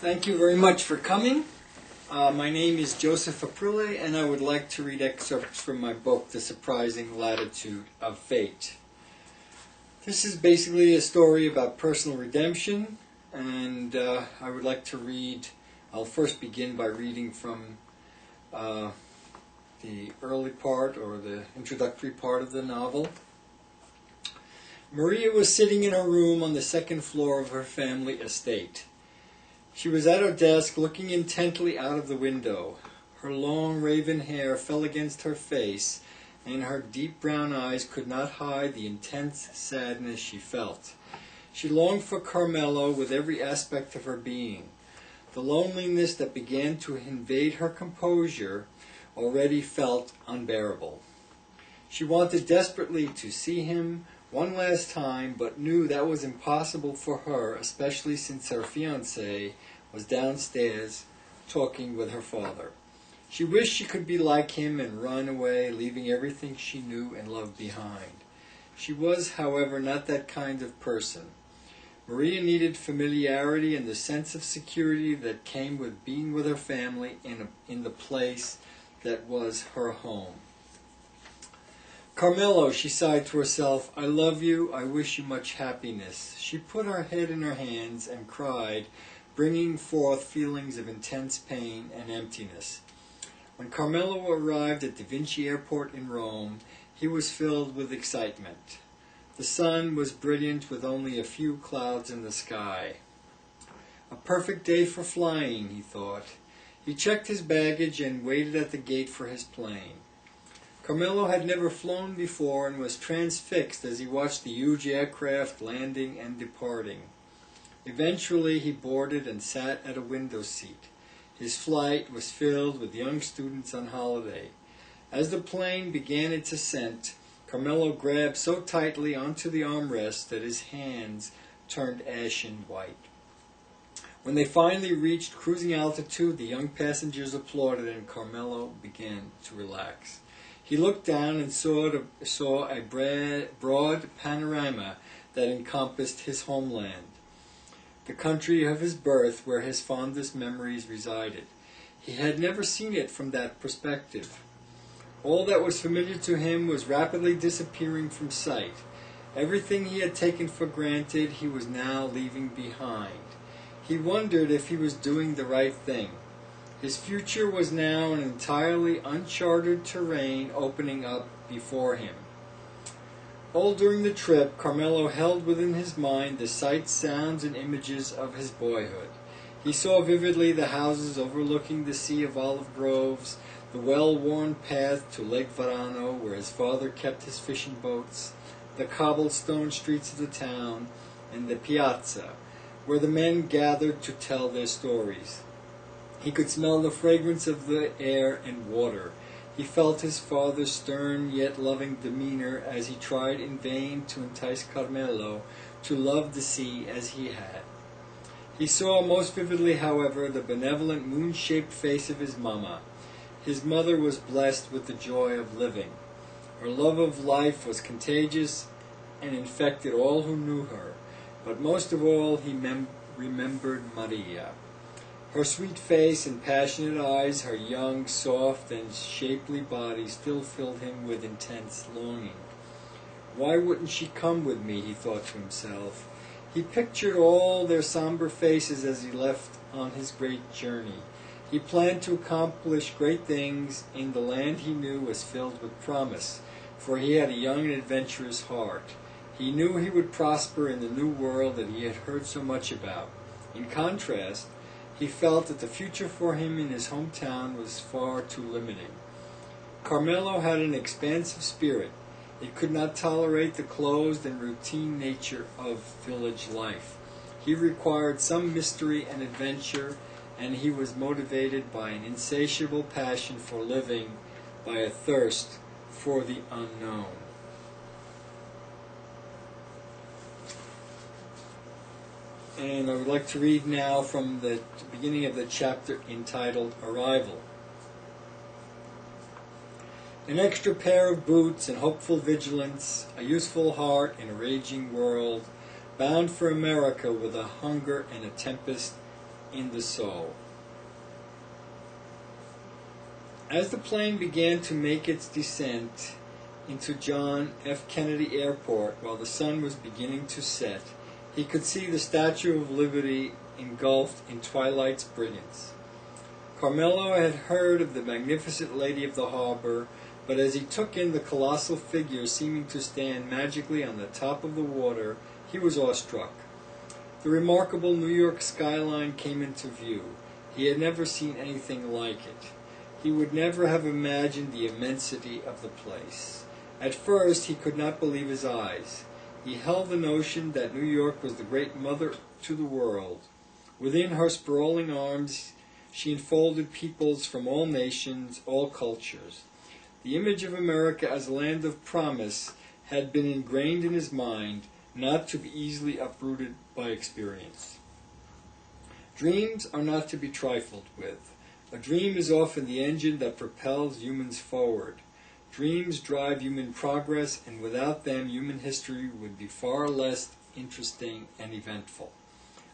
Thank you very much for coming. My name is Joseph Aprile, and I would like to read excerpts from my book, The Surprising Latitude of Fate. This is basically a story about personal redemption, and I would like to read. I'll first begin by reading from the early part, or the introductory part of the novel. Maria was sitting in her room on the second floor of her family estate. She was at her desk, looking intently out of the window. Her long raven hair fell against her face, and her deep brown eyes could not hide the intense sadness she felt. She longed for Carmelo with every aspect of her being. The loneliness that began to invade her composure already felt unbearable. She wanted desperately to see him one last time, but knew that was impossible for her, especially since her fiancé was downstairs talking with her father. She wished she could be like him and run away, leaving everything she knew and loved behind. She was, however, not that kind of person. Maria needed familiarity and the sense of security that came with being with her family in the place that was her home. "Carmelo," she sighed to herself, "I love you, I wish you much happiness." She put her head in her hands and cried, bringing forth feelings of intense pain and emptiness. When Carmelo arrived at Da Vinci Airport in Rome, he was filled with excitement. The sun was brilliant with only a few clouds in the sky. A perfect day for flying, he thought. He checked his baggage and waited at the gate for his plane. Carmelo had never flown before and was transfixed as he watched the huge aircraft landing and departing. Eventually he boarded and sat at a window seat. His flight was filled with young students on holiday. As the plane began its ascent, Carmelo grabbed so tightly onto the armrest that his hands turned ashen white. When they finally reached cruising altitude, the young passengers applauded and Carmelo began to relax. He looked down and saw a broad panorama that encompassed his homeland, the country of his birth where his fondest memories resided. He had never seen it from that perspective. All that was familiar to him was rapidly disappearing from sight. Everything he had taken for granted he was now leaving behind. He wondered if he was doing the right thing. His future was now an entirely uncharted terrain opening up before him. All during the trip, Carmelo held within his mind the sights, sounds, and images of his boyhood. He saw vividly the houses overlooking the sea of olive groves, the well-worn path to Lake Varano, where his father kept his fishing boats, the cobblestone streets of the town, and the piazza, where the men gathered to tell their stories. He could smell the fragrance of the air and water. He felt his father's stern yet loving demeanor as he tried in vain to entice Carmelo to love the sea as he had. He saw most vividly, however, the benevolent moon-shaped face of his mama. His mother was blessed with the joy of living. Her love of life was contagious and infected all who knew her, but most of all he remembered Maria. Her sweet face and passionate eyes, her young, soft, and shapely body still filled him with intense longing. Why wouldn't she come with me, he thought to himself. He pictured all their somber faces as he left on his great journey. He planned to accomplish great things in the land he knew was filled with promise, for he had a young and adventurous heart. He knew he would prosper in the new world that he had heard so much about. In contrast, he felt that the future for him in his hometown was far too limiting. Carmelo had an expansive spirit. It could not tolerate the closed and routine nature of village life. He required some mystery and adventure, and he was motivated by an insatiable passion for living, by a thirst for the unknown. And I would like to read now from the beginning of the chapter entitled Arrival. An extra pair of boots and hopeful vigilance, a useful heart in a raging world, bound for America with a hunger and a tempest in the soul. As the plane began to make its descent into John F. Kennedy Airport while the sun was beginning to set, he could see the Statue of Liberty engulfed in twilight's brilliance. Carmelo had heard of the magnificent Lady of the Harbor, but as he took in the colossal figure seeming to stand magically on the top of the water, he was awestruck. The remarkable New York skyline came into view. He had never seen anything like it. He would never have imagined the immensity of the place. At first, he could not believe his eyes. He held the notion that New York was the great mother to the world. Within her sprawling arms, she enfolded peoples from all nations, all cultures. The image of America as a land of promise had been ingrained in his mind, not to be easily uprooted by experience. Dreams are not to be trifled with. A dream is often the engine that propels humans forward. Dreams drive human progress, and without them, human history would be far less interesting and eventful.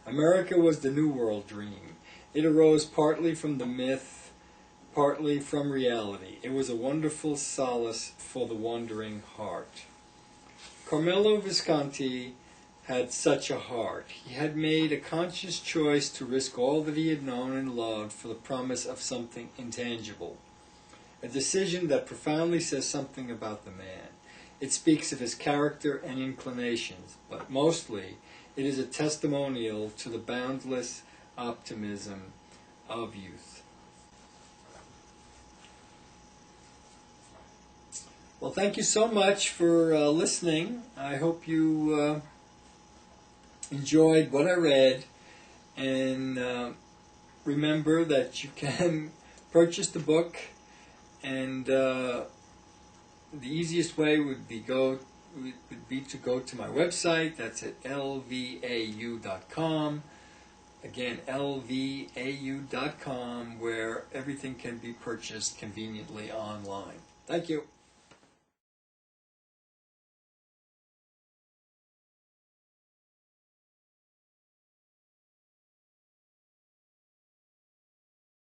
America was the New World dream. It arose partly from the myth, partly from reality. It was a wonderful solace for the wandering heart. Carmelo Visconti had such a heart. He had made a conscious choice to risk all that he had known and loved for the promise of something intangible. A decision that profoundly says something about the man. It speaks of his character and inclinations, but mostly it is a testimonial to the boundless optimism of youth. Well, thank you so much for listening. I hope you enjoyed what I read, and remember that you can purchase the book, and the easiest way would be to go to my website. That's at lvau.com. Again, lvau.com, where everything can be purchased conveniently online. Thank you.